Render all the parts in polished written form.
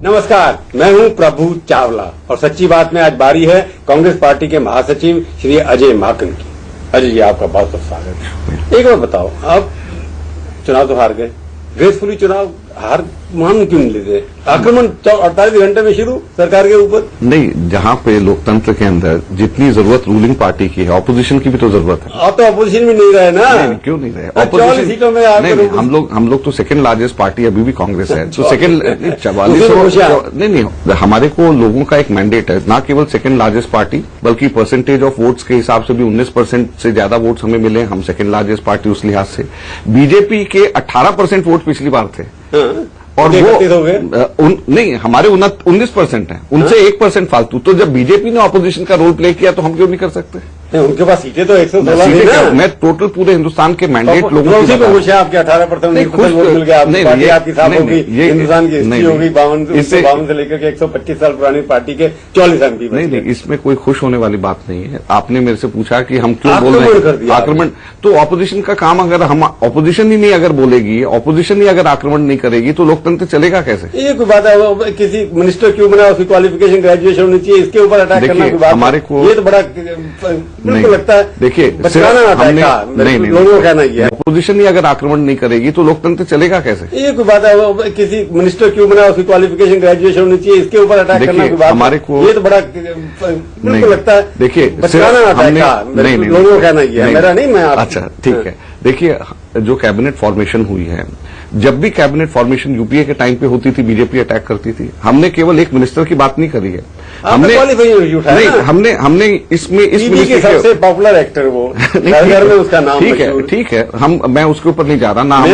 नमस्कार, मैं हूं प्रभु चावला और सच्ची बात में आज बारी है कांग्रेस पार्टी के महासचिव श्री अजय माकन की। अजय जी, आपका बहुत बहुत स्वागत है। एक बार बताओ, आप चुनाव तो हार गए, ग्रेसफुली चुनाव हार मान क्यों नहीं लेते? आक्रमण 48 घंटे में शुरू सरकार के ऊपर। नहीं, जहां पे लोकतंत्र के अंदर जितनी जरूरत रूलिंग पार्टी की है, ऑपोजिशन की भी तो जरूरत है। आप तो ऑपोजिशन में नहीं रहे ना। नहीं, क्यों नहीं रहे? 44 सीटों में नहीं, हम लोग तो सेकंड लार्जेस्ट पार्टी अभी भी कांग्रेस है। तो सेकंड 44 नहीं, हमारे को लोगों का एक मैंडेट है, ना केवल सेकंड लार्जेस्ट पार्टी बल्कि परसेंटेज ऑफ वोट्स के हिसाब से भी 19% से ज्यादा वोट्स हमें मिले। हम सेकंड लार्जेस्ट पार्टी उस लिहाज से। बीजेपी के 18% वोट पिछली बार थे और वो नहीं, हमारे 19% है, उनसे 1% फालतू। तो जब बीजेपी ने ऑपोजिशन का रोल प्ले किया तो हम क्यों नहीं कर सकते? उनके पास सीटें तो 116 मैं टोटल पूरे हिंदुस्तान के मैंडेट लोगों की खुश है। आपके 18% वोट मिल गया, आपकी साफ होगी, हिंदुस्तान की हिस्ट्री होगी। 52 से लेकर के 125 साल पुरानी पार्टी के 44 MP। नहीं, इसमें कोई खुश होने वाली बात नहीं है। आपने मेरे से पूछा कि हम क्यों बोल रहे हैं आक्रमण। तो ऑपोजिशन का काम, अगर हम ऑपोजिशन ही नहीं अगर बोलेगी, ऑपोजिशन ही अगर आक्रमण नहीं करेगी तो लोकतंत्र चलेगा कैसे? ये कोई बात है? किसी मिनिस्टर क्यों बना, उसकी क्वालिफिकेशन ग्रेजुएशन होनी चाहिए, इसके ऊपर अटैक करना कोई बात हमारे को ये तो बड़ा बिल्कुल लगता है। देखिए, नहीं, लोगों का कहना यह है ऑपोजिशन ही अगर आक्रमण नहीं करेगी तो लोकतंत्र चलेगा कैसे? ये कोई बात है? किसी मिनिस्टर क्यों बना, उसकी क्वालिफिकेशन ग्रेजुएशन होनी चाहिए, इसके ऊपर अटैक करना कोई बात हमारे को ये तो बड़ा बिल्कुल लगता है। देखिए, नहीं, लोगों का कहना यह है, मेरा नहीं। मैं अच्छा, ठीक है। देखिए, जो कैबिनेट फॉर्मेशन हुई है, जब भी कैबिनेट फॉर्मेशन यूपीए के टाइम पे होती थी, बीजेपी अटैक करती थी। हमने केवल एक मिनिस्टर की बात नहीं करी है। हमने इसमें इस मिनिस्टर के सबसे पॉपुलर एक्टर वो घर में उसका नाम ठीक है। मैं उसके ऊपर नहीं जा रहा ना।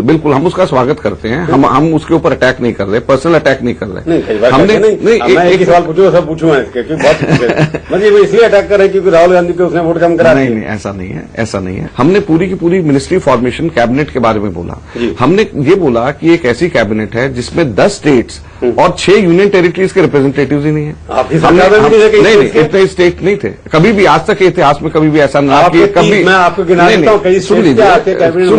बिल्कुल हम उसका स्वागत करते हैं। हम उसके ऊपर अटैक नहीं कर रहे, पर्सनल अटैक नहीं कर रहे। हमने एक सवाल पूछूंगा, सब पूछूंगा इसके मतलब इसलिए अटैक कर रहे हैं क्योंकि राहुल गांधी को उसने वोट कम करा। नहीं, ऐसा नहीं है। हमने पूरी की पूरी मिनिस्ट्री फॉर्मेशन कैबिनेट के बारे में बोला। हमने ये बोला कि एक ऐसी कैबिनेट है जिसमें 10 स्टेट्स और 6 यूनियन टेरिटरीज के रिप्रेजेंटेटिव्स ही नहीं है। नहीं, इतने स्टेट नहीं थे कभी भी, आज तक के इतिहास में कभी भी ऐसा ना कि कभी। मैं आपको सुन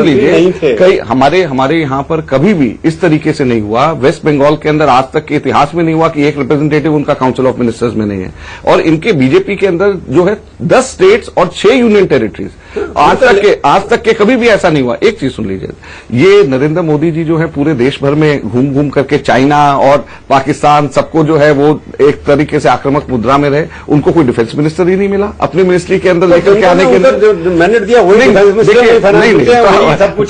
लीजिए, कई हमारे यहाँ पर कभी भी इस तरीके से नहीं हुआ। वेस्ट बंगाल के अंदर आज तक के इतिहास में नहीं हुआ कि एक रिप्रेजेंटेटिव उनका काउंसिल ऑफ मिनिस्टर्स में नहीं है। और इनके बीजेपी के अंदर जो है 10 स्टेट्स और 6 यूनियन टेरिटरीज। आज तक के कभी भी ऐसा नहीं हुआ। एक चीज सुन लीजिए, ये नरेंद्र मोदी जी जो है पूरे देश भर में घूम करके चाइना और पाकिस्तान सबको जो है वो एक तरीके से आक्रामक मुद्रा में रहे। उनको कोई डिफेंस मिनिस्टर ही नहीं मिला अपनी मिनिस्ट्री के अंदर लेकर के आने के अंदर। जो मैंडेट दिया वही वही सब कुछ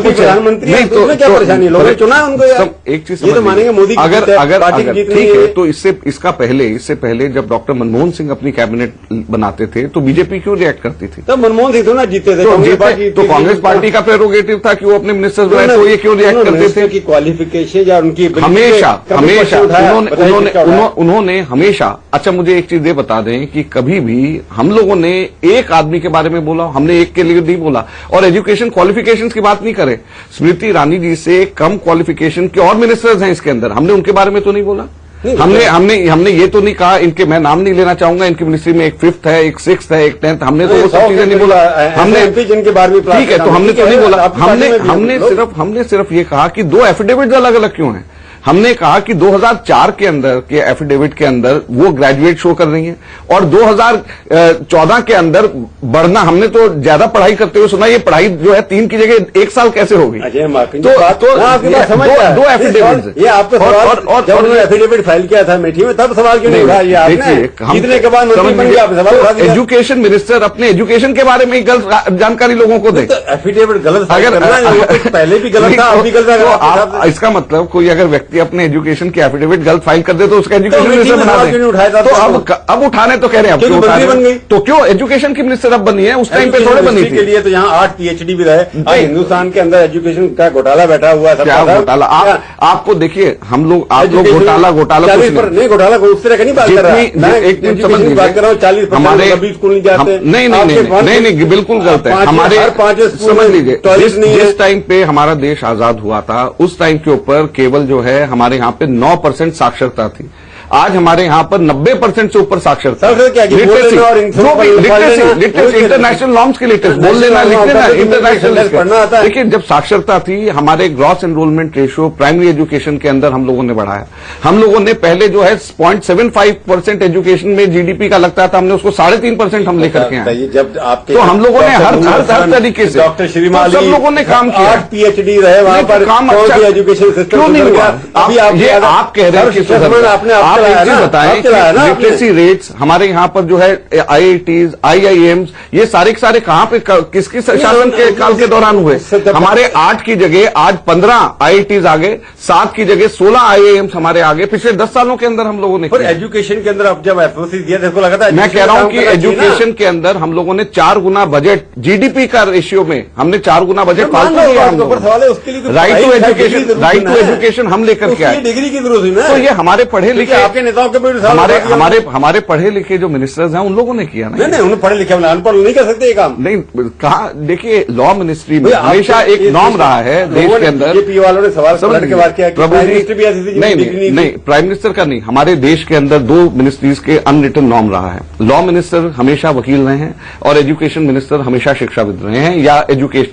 प्रधानमंत्री। नहीं तो क्या परेशानी, लोगों ने चुना उनको। एक चीज ये तो मानेंगे मोदी अगर ठीक है, तो इससे पहले जब डॉक्टर मनमोहन सिंह अपनी कैबिनेट बनाते थे तो बीजेपी क्यों रिएक्ट करती थी? तब मनमोहन सिंह तो ना जीते थे, तो कांग्रेस पार्टी का प्रेरोगेटिव था कि वो अपने मिनिस्टर्स बनाए, तो ये क्यों रिएक्ट करते थे? की क्वालिफिकेशन या उनकी हमेशा उन्होंने हमेशा। अच्छा, मुझे एक चीज ये बता दें कि कभी भी हम लोगों ने एक आदमी के बारे में बोला, हमने एक के लिए नहीं बोला। और एजुकेशन क्वालिफिकेशन की बात नहीं करें, स्मृति ईरानी जी से कम क्वालिफिकेशन के और मिनिस्टर्स हैं इसके अंदर, हमने उनके बारे में तो नहीं बोला। हमने ये तो नहीं कहा, इनके मैं नाम नहीं लेना चाहूंगा, इनकी मिनिस्ट्री में एक 5th है, एक 6th है, एक 10th। हमने तो वो सब चीजें नहीं बोला। हमने जिनके बारे में ठीक है, तो हमने तो नहीं बोला। हमने सिर्फ ये कहा कि 2 एफिडेविट अलग अलग क्यों हैं। हमने कहा कि 2004 के अंदर के एफिडेविट के अंदर वो ग्रेजुएट शो कर रही हैं और 2014 के अंदर बढ़ना। हमने तो ज्यादा पढ़ाई करते हुए सुना, ये पढ़ाई जो है 3 की जगह 1 साल कैसे होगी? तो 2 एफिडेविट। ये आपका सवाल जब उन्होंने एफिडेविट फाइल किया था अमेठी में, तब सवाल क्यों नहीं उठाया? ये आपने जीतने के बाद मंत्री बन गया, सवाल उठा दिया। एजुकेशन मिनिस्टर अपने एजुकेशन के बारे में गलत जानकारी लोगों को दे। एफिडेविट गलत पहले भी गलत था, अब भी गलत था। इसका मतलब कोई अगर व्यक्ति अपने एजुकेशन की एफिडेविट गलत फाइल कर दे तो उसका एजुकेशन मिनिस्टर बना दे। तो अब उठाने तो कह रहे हैं, अब क्यों तो क्यों एजुकेशन की मिनिस्टर अब बनी है? उस टाइम पे थोड़े बनी थी। के लिए तो यहाँ 8 PhD भी रहे। हिंदुस्तान के अंदर एजुकेशन का घोटाला बैठा हुआ है। क्या घोटाला? आपको देखिए, आप लोग घोटाला नहीं, घोटाला उस तरह का नहीं बात कर रहा है। एक मिनट समझ बात कर रहा हूँ। 40% हमारे स्कूल नहीं जाते। नहीं, बिल्कुल गलत है। हमारे समझ लीजिए, जिस टाइम पे हमारा देश आजाद हुआ था उस टाइम के ऊपर केवल जो है हमारे यहाँ पे 9% साक्षरता थी। आज हमारे यहाँ पर 90% से ऊपर साक्षरता, लिटरेसी इंटरनेशनल नॉर्म्स के लिटरेसी, बोल लेना लिख लेना इंटरनेशनल। देखिए, जब साक्षरता थी, हमारे gross enrolment ratio primary education के अंदर हम लोगों ने बढ़ाया। हम लोगों ने पहले जो है 0.75% एजुकेशन में जीडीपी का लगता था, हमने उसको 3.5% हम लेकर के आए। जब आपके तो हम लोगों ने हर तरीके से डॉक्टर श्रीमाली सब लोगों ने काम किया, 8 PhD रहे वहां पर, काम अच्छा एजुकेशन सिस्टम क्यों नहीं हुआ? अभी आप कह रहे हैं कि आप एक चीज बताएं, लिटरेसी रेट्स हमारे यहाँ पर जो है IITs, IIMs, ये सारे कहाँ पे किसकी शासन के काल के दौरान हुए? हमारे 8 की जगह आज 15 IITs आ गए, 7 की जगह 16 IIMs हमारे आगे पिछले 10 सालों के अंदर हम लोगों ने। एजुकेशन के अंदर अब जब एफओसी दिया तो लगा था, मैं कह रहा हूं कि एजुकेशन के अंदर हम लोगों ने 4 गुना बजट जीडीपी का रेशियो में हमने 4 गुना बजट फालतू दिया। राइट टू एजुकेशन हम लेकर के आए, डिग्री की जरूरत है। तो ये हमारे पढ़े लिखे आपके नेताओं के हमारे पढ़े लिखे जो मिनिस्टर्स हैं उन लोगों ने किया। नहीं, उन्हें पढ़े लिखे अनपढ़ नहीं कर सकते ये काम। नहीं, कहा देखिए, लॉ मिनिस्ट्री में हमेशा एक नॉर्म रहा है देश के अंदर। बीजेपी वालों ने सवाल के बाद किया, नहीं, प्राइम मिनिस्टर का नहीं, हमारे देश के अंदर 2 मिनिस्ट्रीज के अनरिटन नॉर्म रहा है। लॉ मिनिस्टर हमेशा वकील रहे हैं और एजुकेशन मिनिस्टर हमेशा शिक्षाविद रहे हैं या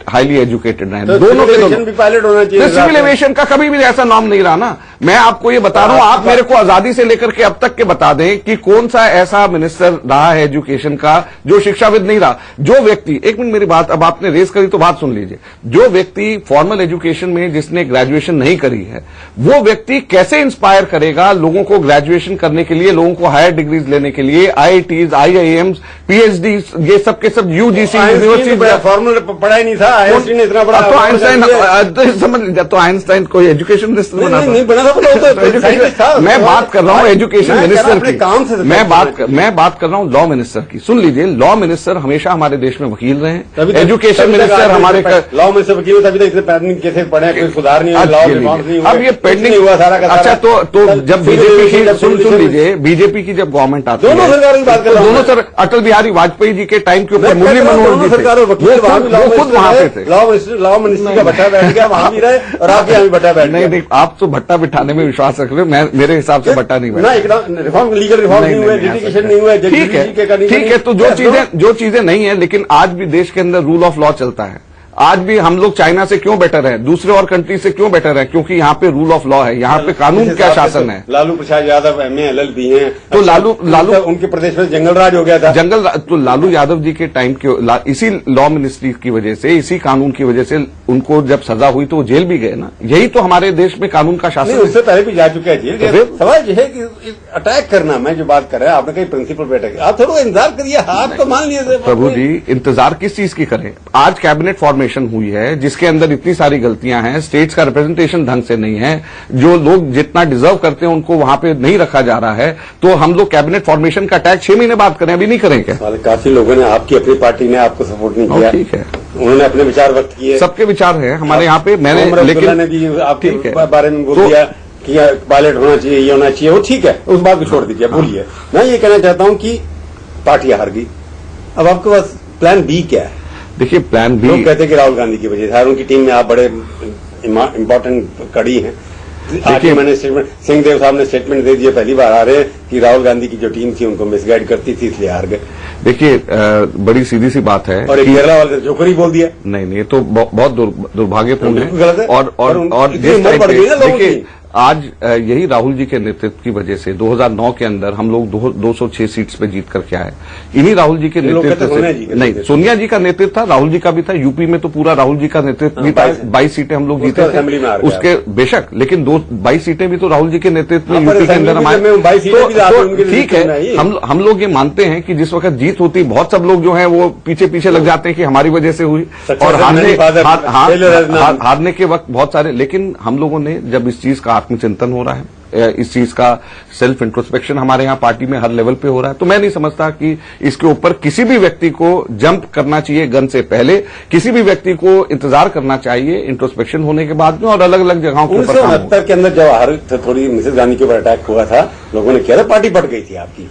हाईली एजुकेटेड रहे हैं। दोनों के दोनों भी पायलट होना चाहिए। सिविल एविएशन का कभी भी ऐसा नॉर्म नहीं रहा ना। मैं आपको ये बता रहा हूं, आप मेरे को आजादी से लेकर के अब तक के बता दें कि कौन सा ऐसा मिनिस्टर रहा है एजुकेशन का जो शिक्षाविद नहीं रहा। जो व्यक्ति, एक मिनट मेरी बात, अब आपने रेस करी तो बात सुन लीजिए। जो व्यक्ति फॉर्मल एजुकेशन में जिसने ग्रेजुएशन नहीं करी है, वो व्यक्ति कैसे इंस्पायर करेगा लोगों को ग्रेजुएशन करने के लिए, लोगों को हायर डिग्रीज लेने के लिए? IITs, IIMs, PhD, ये सब के सब UGC यूनिवर्सिटी फॉर्मल पढ़ाई नहीं था, आइंस्टाइन ने इतना बड़ा। तो आइंस्टाइन समझ लीजिए, तो आइंस्टाइन कोई एजुकेशन मिनिस्टर बना था? मैं बात कर रहा हूँ एजुकेशन मिनिस्टर की, मैं बात कर रहा हूँ लॉ मिनिस्टर की। सुन लीजिए, लॉ मिनिस्टर हमेशा हमारे देश में वकील रहे हैं, एजुकेशन मिनिस्टर हमारे लॉ मिनिस्टर वकील, तभी तक पैंडिंग केसेस पड़े, कोई सुधार नहीं हुआ। अब ये पेंडिंग हुआ सारा का। अच्छा, तो जब बीजेपी की सुन लीजिए, बीजेपी की जब गवर्नमेंट आती है, दोनों सरकार की बात कर रहा हूं, दोनों सर अटल बिहारी वाजपेयी जी के टाइम के ऊपर मुरली मनोहर जी थे, वो खुद वहां पे थे। लॉ मिनिस्ट्री का भट्टा बैठ गया, वहां भी रहे और आप यहाँ भी भट्टा बैठ गए। नहीं, आप तो भट्टा बिठाने में विश्वास रख रहे हो, मेरे हिसाब से भट्टा नहीं बैठा। रिफॉर्म, लीगल रिफॉर्म नहीं हुआ, लिटिगेशन नहीं हुआ। ठीक है, तो जो चीजें नहीं है, लेकिन आज भी देश के अंदर रूल ऑफ लॉ चलता है। आज भी हम लोग चाइना से क्यों बेटर है, दूसरे और कंट्री से क्यों बेटर है? क्योंकि यहाँ पे रूल ऑफ लॉ है, यहाँ पे कानून क्या शासन है। लालू प्रसाद यादव MA LLB हैं, तो लालू उनके प्रदेश में जंगल राज हो गया था। तो लालू यादव जी के टाइम के इसी लॉ मिनिस्ट्री की वजह से, इसी कानून की वजह से उनको जब सजा हुई तो वो जेल भी गए ना। यही तो हमारे देश में कानून का शासन है। उससे पहले भी जा चुका है जेल। सवाल यह है कि अटैक करना, मैं जो बात कर रहा है, आपने कहीं प्रिंसिपल पे अटैक, आप थोड़ा इंतजार करिए, आप तो मान लिए प्रभु जी, इंतजार किस चीज की करें? आज कैबिनेट फॉर्मेशन हुई है जिसके अंदर इतनी सारी गलतियां हैं, स्टेट्स का रिप्रेजेंटेशन ढंग से नहीं है, जो लोग जितना डिजर्व करते हैं उनको वहां पे नहीं रखा जा रहा है, तो हम लोग कैबिनेट फॉर्मेशन का अटैक 6 महीने बाद करें, अभी नहीं करेंगे। काफी लोगों ने, आपकी अपनी पार्टी ने आपको सपोर्ट नहीं किया। ठीक है, उन्होंने अपने विचार व्यक्त किए, सबके विचार हैं हमारे यहाँ पे। मैंने लेकिन भी आपके बारे में बोल दिया कि पायलट होना चाहिए, ये होना चाहिए, वो ठीक है, उस बात को छोड़ दीजिए, भूलिए। मैं ये कहना चाहता हूं कि पार्टी हार गई, अब आपके पास प्लान B क्या है? देखिए, प्लान B, लोग कहते हैं कि राहुल गांधी की वजह से, उनकी टीम में आप बड़े इम्पोर्टेंट कड़ी हैं। आज मैंने स्टेटमेंट, सिंहदेव साहब ने स्टेटमेंट दे दिया, पहली बार आ रहे हैं कि राहुल गांधी की जो टीम थी उनको मिसगाइड करती थी, इसलिए हार गए। देखिए, बड़ी सीधी सी बात है। और केरला वाले जोकरी बोल दिया। नहीं, ये तो बहुत दुर्भाग्यपूर्ण है। गलत है। और देखिए, आज यही राहुल जी के नेतृत्व की वजह से 2009 के अंदर हम लोग 206 सीट्स पे जीत करके आए। इन्हीं राहुल जी के नेतृत्व से, नहीं, सोनिया जी का नेतृत्व था, राहुल जी का भी था। यूपी में तो पूरा राहुल जी का नेतृत्व भी था, 22 सीटें हम लोग जीते थे उसके, बेशक, लेकिन 22 सीटें भी तो राहुल जी के नेतृत्व में यूपी के अंदर हमारे। ठीक है, हम लोग ये मानते हैं कि जिस वक्त जीत होती, बहुत सब लोग जो है वो पीछे लग जाते हैं कि हमारी वजह से हुई, और हारने के वक्त बहुत सारे। लेकिन हम लोगों ने जब इस चीज का आत्मचिंतन हो रहा है, इस चीज का सेल्फ इंट्रोस्पेक्शन हमारे यहाँ पार्टी में हर लेवल पे हो रहा है, तो मैं नहीं समझता कि इसके ऊपर किसी भी व्यक्ति को जंप करना चाहिए गन से पहले। किसी भी व्यक्ति को इंतजार करना चाहिए इंट्रोस्पेक्शन होने के बाद में, और अलग अलग जगहों के ऊपर। 1969 के अंदर जब थोड़ी मिसेज गांधी के ऊपर अटैक हुआ था, लोगों ने किया था, पार्टी पट गई थी आपकी।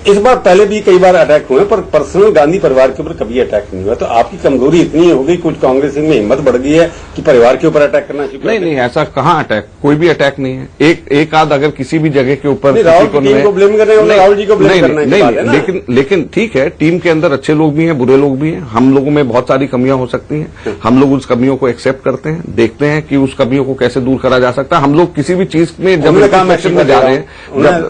इस बार पहले भी कई बार अटैक हुए पर पर्सनल गांधी परिवार के ऊपर कभी अटैक नहीं हुआ, तो आपकी कमजोरी इतनी हो गई, कुछ कांग्रेस में हिम्मत बढ़ गई है कि परिवार के ऊपर अटैक करना शुरू? नहीं, ऐसा कहाँ अटैक, कोई भी अटैक नहीं है। एक आध अगर किसी भी जगह के ऊपर राहुल को ब्लेम करना है, राहुल जी को ब्लेम करना है, लेकिन ठीक है, टीम के अंदर अच्छे लोग भी हैं, बुरे लोग भी हैं, हम लोगों में बहुत सारी कमियां हो सकती हैं, हम लोग उस कमियों को एक्सेप्ट करते हैं, देखते हैं कि उस कमियों को कैसे दूर करा जा सकता है। हम लोग किसी भी चीज में जब एक्शन में जा रहे हैं,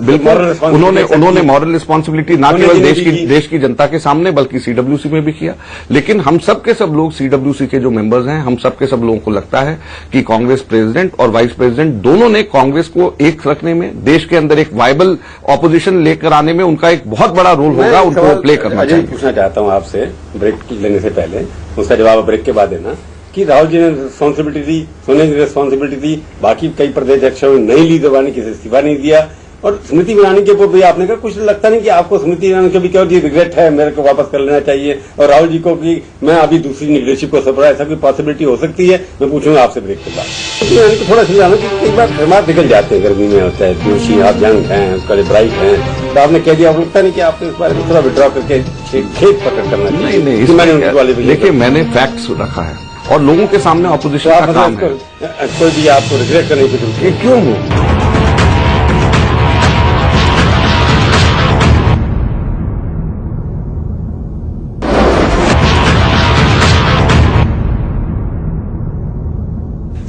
बिल्कुल उन्होंने मॉरल रिस्पॉन्सिबिलिटी ना केवल देश की जनता के सामने बल्कि सीडब्ल्यूसी में भी किया। लेकिन हम सब के सब लोग सीडब्ल्यूसी के जो मेंबर्स हैं, हम सब के सब लोगों को लगता है कि कांग्रेस प्रेसिडेंट और वाइस प्रेसिडेंट दोनों ने कांग्रेस को एक रखने में, देश के अंदर एक वायबल ऑपोजिशन लेकर आने में उनका एक बहुत बड़ा रोल होगा, उनको प्ले करना चाहिए। पूछना चाहता हूं आपसे ब्रेक लेने से पहले, उसका जवाब ब्रेक के बाद देना कि राहुल जी ने रिस्पॉन्सिबिलिटी दी, सोनिया जी ने रिस्पॉन्सिबिलिटी दी, बाकी कई प्रदेश अध्यक्षों ने नहीं ली दबानी, किसी इस्तीफा नहीं दिया, और स्मृति ईरानी के ऊपर भी आपने कहा कुछ लगता नहीं कि आपको स्मृति ईरानी को भी क्या रिग्रेट है, मेरे को वापस कर लेना चाहिए, और राहुल जी को कि मैं अभी दूसरी लीडरशिप को सफरा, ऐसा कोई पॉसिबिलिटी हो सकती है? मैं पूछूंगा आपसे ब्रेक के बाद। स्मृति ईरानी को थोड़ा समझाना कि कई बार दिमाग निकल जाते हैं, गर्मी में होता है, जोशी आप यंग हैं, कड़े ब्राइट हैं, तो आपने कह दिया, आपको लगता नहीं कि आपको इस बारे में थोड़ा विड्रॉ करके खेत पकड़ करना चाहिए? नहीं, देखिए मैंने फैक्ट्स रखा है और लोगों के सामने ऑपोजिशन का काम है। कोई भी आपको रिग्रेट करने की जरूरत है? क्यों हो?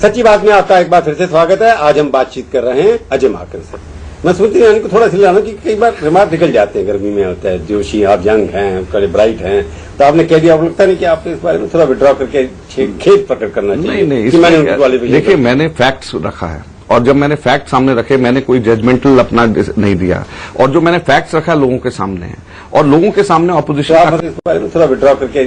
सच्ची बात में आपका एक बार फिर से स्वागत है। आज हम बातचीत कर रहे हैं अजय माकन से। मैं स्मृति ईरानी को थोड़ा सिलाना कि कई बार दिमाग निकल जाते हैं, गर्मी में होता है, जोशी आप यंग हैं, कड़े ब्राइट हैं, तो आपने कह दिया, आपको लगता नहीं कि आपको इस बारे में थोड़ा विड्रॉ करके खेत प्रकट करना चाहिए? नहीं, देखिए मैंने फैक्ट्स रखा है और जब मैंने फैक्ट सामने रखे, मैंने कोई जजमेंटल अपना नहीं दिया, और जो मैंने फैक्ट्स रखा लोगों के सामने है और लोगों के सामने ऑपोजिशन इस बारे में थोड़ा विड्रॉ करके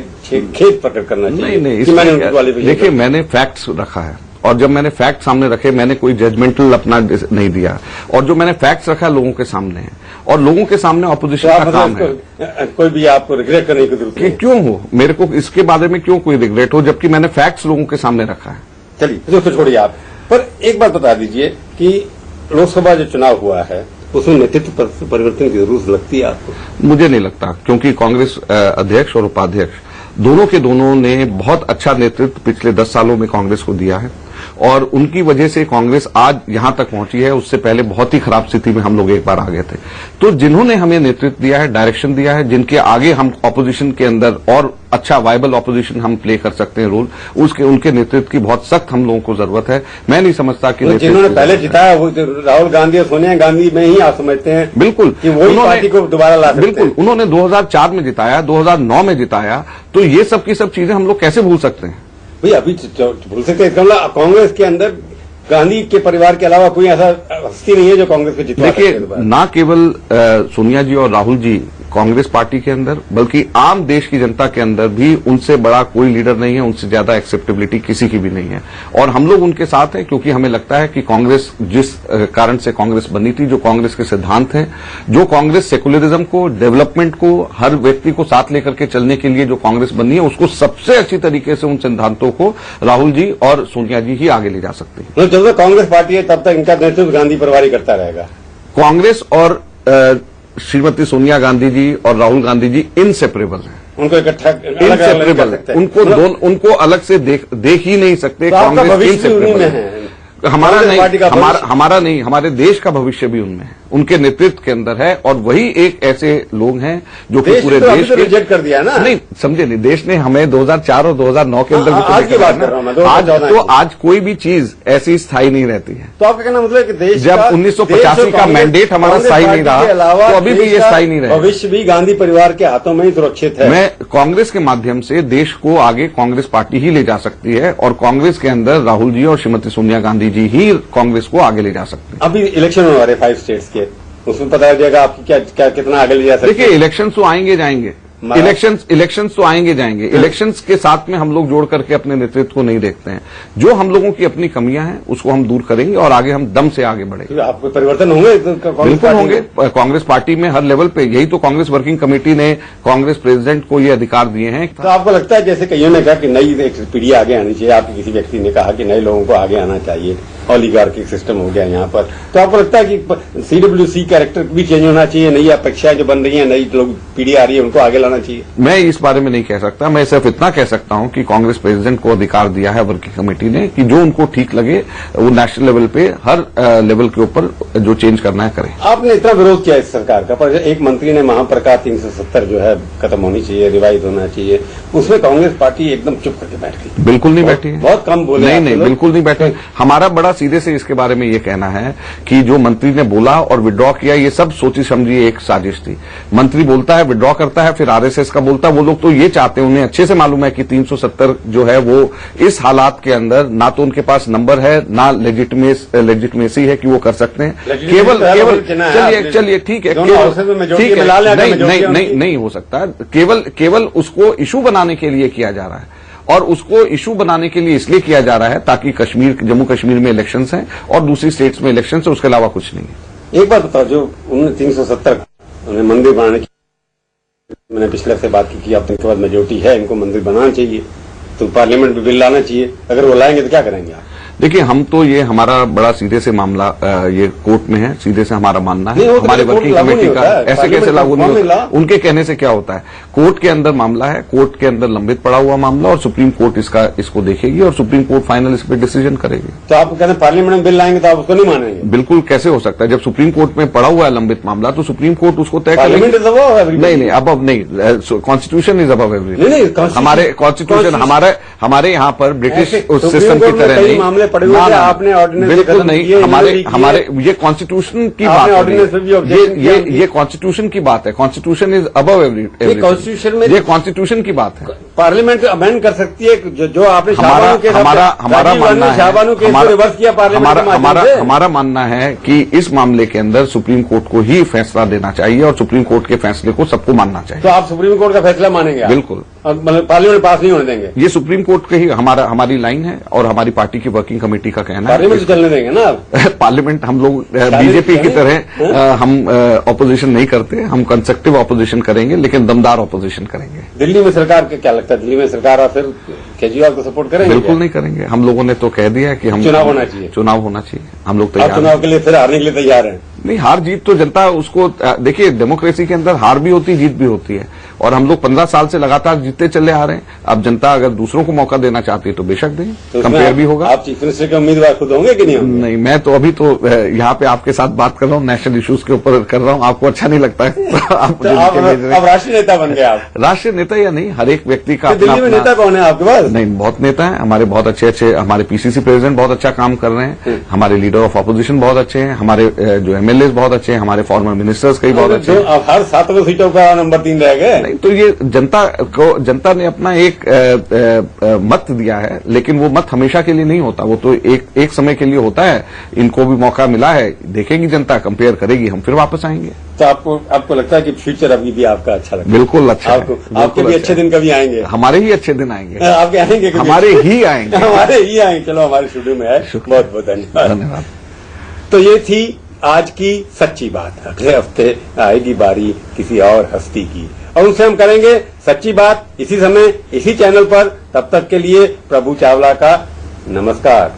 खेत प्रकट करना चाहिए? नहीं, देखिए मैंने फैक्ट्स रखा है और जब मैंने फैक्ट सामने रखे, मैंने कोई जजमेंटल अपना नहीं दिया, और जो मैंने फैक्ट्स रखा लोगों के सामने है और लोगों के सामने ऑपोजिशन का काम है। कोई भी आपको रिग्रेट करने की जरूरत है? क्यों हो, मेरे को इसके बारे में क्यों कोई रिग्रेट हो, जबकि मैंने फैक्ट्स लोगों के सामने रखा है। चलिए उसको छोड़िए आप, पर एक बात बता दीजिए कि लोकसभा जो चुनाव हुआ है उसमें नेतृत्व परिवर्तन की जरूरत लगती है आपको? मुझे नहीं लगता, क्योंकि कांग्रेस अध्यक्ष और उपाध्यक्ष दोनों के दोनों ने बहुत अच्छा नेतृत्व पिछले 10 सालों में कांग्रेस को दिया है और उनकी वजह से कांग्रेस आज यहां तक पहुंची है। उससे पहले बहुत ही खराब स्थिति में हम लोग एक बार आ गए थे। तो जिन्होंने हमें नेतृत्व दिया है, डायरेक्शन दिया है, जिनके आगे हम ऑपोजिशन के अंदर और अच्छा वायबल ऑपोजिशन हम प्ले कर सकते हैं रोल, उनके नेतृत्व की बहुत सख्त हम लोगों को जरूरत है। मैं नहीं समझता कि तो जिन्होंने पहले जिताया वो राहुल गांधी और सोनिया गांधी में ही आप समझते हैं? बिल्कुल, कि वही पार्टी को दोबारा ला सकते हैं? बिल्कुल, उन्होंने 2004 में जिताया, 2009 में जिताया, तो ये सब की सब चीजें हम लोग कैसे भूल सकते हैं? भैया अभी भूल सकते हैं? कांग्रेस के अंदर गांधी के परिवार के अलावा कोई ऐसा हस्ती नहीं है जो कांग्रेस को जितवा सके? देखिए, ना केवल सोनिया जी और राहुल जी कांग्रेस पार्टी के अंदर, बल्कि आम देश की जनता के अंदर भी उनसे बड़ा कोई लीडर नहीं है, उनसे ज्यादा एक्सेप्टेबिलिटी किसी की भी नहीं है। और हम लोग उनके साथ हैं क्योंकि हमें लगता है कि कांग्रेस जिस कारण से कांग्रेस बनी थी, जो कांग्रेस के सिद्धांत हैं, जो कांग्रेस सेकुलरिज्म को, डेवलपमेंट को, हर व्यक्ति को साथ लेकर के चलने के लिए जो कांग्रेस बनी है, उसको सबसे अच्छी तरीके से उन सिद्धांतों को राहुल जी और सोनिया जी ही आगे ले जा सकते हैं। जब तक कांग्रेस पार्टी है तब तक इनका नेतृत्व गांधी परिवार ही करता रहेगा? कांग्रेस और श्रीमती सोनिया गांधी जी और राहुल गांधी जी इनसेपरेबल हैं, उनको इकट्ठा इनसेपरेबल, उनको अलग से देख ही नहीं सकते। कांग्रेस इनसेपरेबल है, हमारा नहीं, हमारे देश का भविष्य भी उनमें है, उनके नेतृत्व के अंदर है। और वही एक ऐसे लोग हैं जो कि पूरे देश को रिजेक्ट कर दिया ना? नहीं, समझे नहीं, देश ने हमें 2004 और 2009 के अंदर आज की बात कर रहा हूं मैं, आज कोई भी चीज ऐसी स्थायी नहीं रहती है। तो आपका कहना मतलब कि देश जब 1985 का मैंडेट हमारा स्थायी नहीं रहा, तो अभी भी ये स्थायी नहीं रहा। भविष्य भी गांधी परिवार के हाथों में ही सुरक्षित है। मैं कांग्रेस के माध्यम से देश को आगे कांग्रेस पार्टी ही ले जा सकती है और कांग्रेस के अंदर राहुल जी और श्रीमती सोनिया गांधी जी ही कांग्रेस को आगे ले जा सकते हैं। अभी इलेक्शन हो रहे 5 स्टेट्स के, उसमें पता चलेगा आपकी क्या कितना आगे ले जा सकते हैं? देखिए, इलेक्शन तो आएंगे जाएंगे, इलेक्शंस तो आएंगे जाएंगे। इलेक्शंस के साथ में हम लोग जोड़ करके अपने नेतृत्व को नहीं देखते हैं। जो हम लोगों की अपनी कमियां हैं उसको हम दूर करेंगे और आगे हम दम से आगे बढ़ेंगे। आपको परिवर्तन होंगे? बिल्कुल होंगे। कांग्रेस पार्टी में हर लेवल पे, यही तो कांग्रेस वर्किंग कमेटी ने कांग्रेस प्रेसिडेंट को ये अधिकार दिए हैं। तो आपको लगता है, जैसे कईयों ने कहा कि नई एक पीढ़ी आगे आनी चाहिए, आपके किसी व्यक्ति ने कहा कि नए लोगों को आगे आना चाहिए, ओलिगार्किक सिस्टम हो गया यहाँ पर। तो आपको लगता है कि सीडब्ल्यूसी कैरेक्टर भी चेंज होना चाहिए, नई अपेक्षाएं जो बन रही हैं, नई लोग पीढ़ी आ रही है, उनको आगे लाना चाहिए? मैं इस बारे में नहीं कह सकता। मैं सिर्फ इतना कह सकता हूं कि कांग्रेस प्रेसिडेंट को अधिकार दिया है वर्किंग कमेटी ने कि जो उनको ठीक लगे वो नेशनल लेवल पे हर लेवल के ऊपर जो चेंज करना है करें। आपने इतना विरोध किया इस सरकार का, पर एक मंत्री ने महाप्रकार 370 जो है खत्म होनी चाहिए, रिवाइज होना चाहिए, उसमें कांग्रेस पार्टी एकदम चुप करके बैठ गई। बिल्कुल नहीं बैठी है, बहुत कम बोले। नहीं, बिल्कुल नहीं बैठे। हमारा बड़ा सीधे से इसके बारे में ये कहना है कि जो मंत्री ने बोला और विड्रॉ किया, ये सब सोची समझी एक साजिश थी। मंत्री बोलता है, विड्रॉ करता है, फिर आरएसएस का बोलता है। वो लोग तो ये चाहते हैं, उन्हें अच्छे से मालूम है कि 370 जो है वो इस हालात के अंदर ना तो उनके पास नंबर है, ना लेजिटिमेसी है कि वो कर सकते हैं। केवल चलिए ठीक है, नहीं हो सकता। केवल उसको इशू बनाने के लिए किया जा रहा है, और उसको इशू बनाने के लिए इसलिए किया जा रहा है ताकि जम्मू कश्मीर में इलेक्शंस हैं और दूसरी स्टेट्स में इलेक्शंस है, उसके अलावा कुछ नहीं है। एक बात बताओ, जो उन्होंने 370 उन्हें मंदिर बनाने की, मैंने पिछले से बात की आप इनके बाद मेजोरिटी है, इनको मंदिर बनाना चाहिए, तो पार्लियामेंट में बिल लाना चाहिए। अगर वो लाएंगे तो क्या करेंगे आप? देखिए, हम तो ये हमारा बड़ा सीधे से मामला ये कोर्ट में है, सीधे से हमारा मानना है। हमारे वर्किंग कमेटी का ऐसे कैसे लागू नहीं होता? उनके कहने से क्या होता है? कोर्ट के अंदर मामला है, कोर्ट के अंदर लंबित पड़ा हुआ मामला, और सुप्रीम कोर्ट इसको देखेगी और सुप्रीम कोर्ट फाइनल इस पर डिसीजन करेगी। तो आप कहते हैं पार्लियामेंट में बिल लाएंगे तो आप उसको नहीं मानेंगे? बिल्कुल, कैसे हो सकता है? जब सुप्रीम कोर्ट में पड़ा हुआ है लंबित मामला, तो सुप्रीम कोर्ट उसको तय करेगी। नहीं, अबव नहीं, कॉन्स्टिट्यूशन इज अबव एवरीथिंग। हमारे कॉन्स्टिट्यूशन हमारे यहाँ पर ब्रिटिश सिस्टम की तरह नहीं, आपने ऑर्डिनेंस बिल्कुल नहीं। हमारे ये कॉन्स्टिट्यूशन की बात है, ये कॉन्स्टिट्यूशन की बात है। Constitution is above every. Constitution में ये कॉन्स्टिट्यूशन की बात है। पार्लियामेंट अमेंड कर सकती है, जो आपने हमारा मानना है, रिवर्स किया हमारा मानना है कि इस मामले के अंदर सुप्रीम कोर्ट को ही फैसला देना चाहिए और सुप्रीम कोर्ट के फैसले को सबको मानना चाहिए। तो आप सुप्रीम कोर्ट का फैसला मानेंगे? बिल्कुल। मतलब पार्लियामेंट पास नहीं होने देंगे? ये सुप्रीम कोर्ट के ही हमारी लाइन है और हमारी पार्टी की वर्किंग कमेटी का कहना है। पार्लियामेंट चलने देंगे ना आप? पार्लियामेंट हम लोग बीजेपी की तरह हम ऑपोजिशन नहीं करते, हम कंस्ट्रक्टिव ऑपोजिशन करेंगे, लेकिन दमदार ऑपोजिशन करेंगे। दिल्ली में सरकार का क्या लगता है? दिल्ली में सरकार और फिर केजरीवाल को सपोर्ट करेंगे? बिल्कुल नहीं करेंगे। हम लोगों ने तो कह दिया है कि हम चुनाव होना चाहिए। चुनाव होना चाहिए, हम लोग तैयार। चुनाव के लिए फिर हारने के लिए तैयार हैं? नहीं, हार जीत तो जनता उसको देखिए, डेमोक्रेसी के अंदर हार भी होती है, जीत भी होती है, और हम लोग 15 साल से लगातार जीतते चले आ रहे हैं। अब जनता अगर दूसरों को मौका देना चाहती है तो बेशक दें, तो कंपेयर भी होगा। आप चीफ मिनिस्टर के उम्मीदवार खुद होंगे कि नहीं होंगे? नहीं, मैं तो अभी तो यहाँ पे आपके साथ बात कर रहा हूँ, नेशनल इश्यूज के ऊपर कर रहा हूँ। आपको अच्छा नहीं लगता है तो आप राष्ट्रीय नेता बन गए आप? राष्ट्रीय नेता या नहीं, हर एक व्यक्ति का दिल्ली में नेता कौन है आपके पास? नहीं, बहुत नेता है हमारे, बहुत अच्छे हमारे पीसीसी प्रेसिडेंट बहुत अच्छा काम कर रहे हैं, हमारे लीडर ऑफ ऑपोजिशन बहुत अच्छे हैं, हमारे जो एमएलए बहुत अच्छे हैं, हमारे फॉर्मर मिनिस्टर्स कई बहुत अच्छे हैं। हर 7 सीटों का नंबर 3 रह गए। नहीं, तो ये जनता ने अपना एक मत दिया है, लेकिन वो मत हमेशा के लिए नहीं होता, वो तो एक समय के लिए होता है। इनको भी मौका मिला है, देखेगी जनता, कंपेयर करेगी, हम फिर वापस आएंगे। तो आपको लगता है कि फ्यूचर अभी भी आपका अच्छा लगता है? बिल्कुल अच्छा है। आपके भी अच्छे दिन कभी आएंगे? हमारे ही अच्छे दिन आएंगे। आपके आएंगे? हमारे ही आएंगे। हमारे ही आएंगे। चलो, हमारे स्टूडियो में है। बहुत बहुत धन्यवाद। तो ये थी आज की सच्ची बात। अगले हफ्ते आएगी बारी किसी और हस्ती की, और उनसे हम करेंगे सच्ची बात इसी समय, इसी चैनल पर। तब तक के लिए प्रभु चावला का नमस्कार।